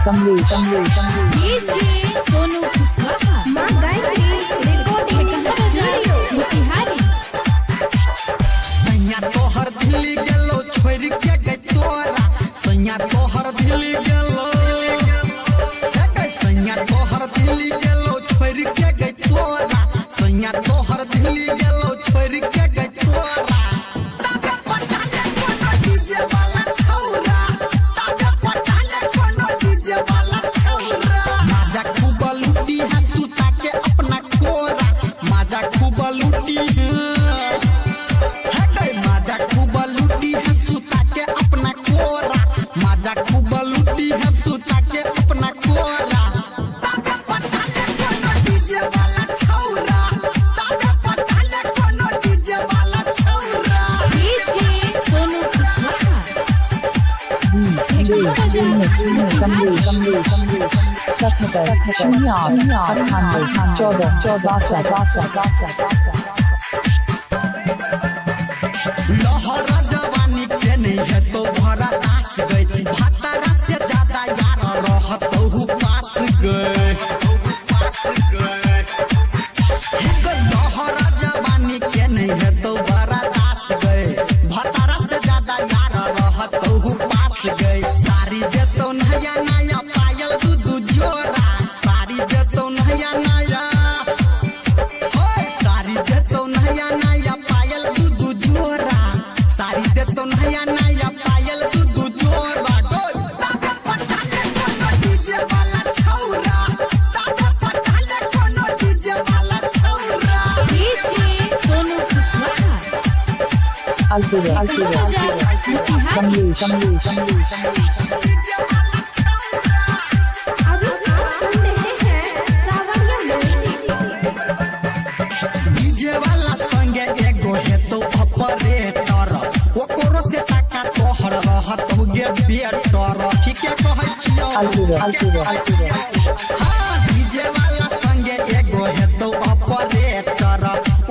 Kamlesh DJ Sonu Kushwaha मां Gayatri recording Motihari सैया तोहर दिल्ली गेलो छोड़ के गई तोरा सैया तोहर दिल्ली गेलो सैया तोहर दिल्ली गेलो छोड़ के गई तोरा सैया तोहर दिल्ली गेलो छोड़ के गई तोरा ताके पटाले कोनो डीजे वाला छौरा ताके पटाले कोनो डीजे वाला छौरा माजा खूब लूटी है तू ताके अपना कोरा माजा खूब लूटी है माजा खूब लूटी है सूता के अपना कोरा माजा खूब लूटी है सूता के अपना कोरा ताके पटाले कोनो डीजे वाला छौरा ताके पटाले कोनो डीजे वाला छौरा डीजे सोनू कुशवाहा कमलेश 77 लहरा जवानी के नहीं है तो भरा आस गई भातारा से ज्यादा यार रहत हूँ पास गए लहरा जवानी के नहीं है तो भरा आस गए भातारा से ज्यादा यार रहत हूँ पास गए सारी दे तो नया नया पायल दूधू जोरा सारी दे तो नया नया सारी दे तो नया नया पायल दूधू जोरा सारी दे तो नया नया पायल दूधू जोरा ताके पटाले कोनो डीजे वाला छौरा ताके पटाले कोनो डीजे वाला छौरा डीजे सोनू कुशवाहा कमलेश डीजे वाला संगे एगो है तो ऑपरेटर ओकरो से टाका तोहर रहत होगे बेटर ठीक है कहै छियो हां डीजे वाला संगे एगो है तो ऑपरेटर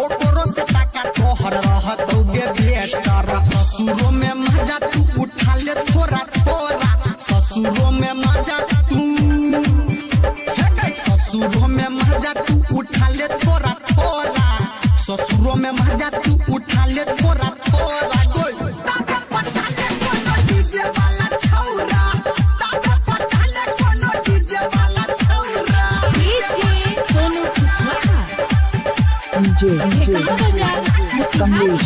ओकरो से टाका तोहर रहत होगे बेटर ससुरो में मजा तू उठा ले थोड़ा थोड़ा ससुरो में मजा तू ससुरो में मजा तू उठा ले थोड़ा थोड़ा ससुरो में मजा तू उठा ले थोड़ा थोड़ा ताके पटाले कोनो डीजे वाला छौरा ताके पटाले कोनो डीजे वाला छौरा डीजे सोनू कुशवाहा कमलेश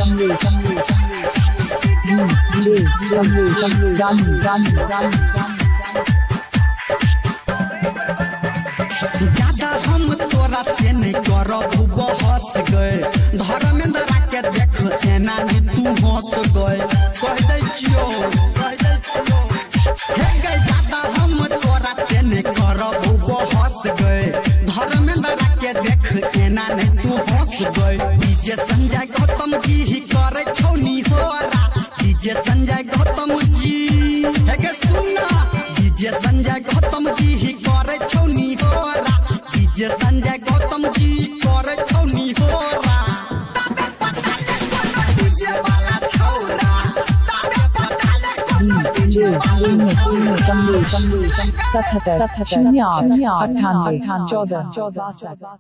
ज्यादा हम तोरा से नहीं करब बहस गए धर्मेंद्र के देख एना नी तू हंस गए कह दै छियो हे गए ज्यादा हम तोरा से नहीं करब बहस गए धर्मेंद्र के देख एना नी तू हंस गए डीजे संजय गौतम जी ही करे छौनी होरा डीजे संजय गौतम जी हे गे सुना डीजे संजय गौतम जी ही करे छौनी होरा डीजे संजय गौतम जी करे छौनी होरा ताके पटाले कोनो डीजे वाला छौरा ताके पटाले कोनो डीजे वाला छौरा कमलेश 77 98 14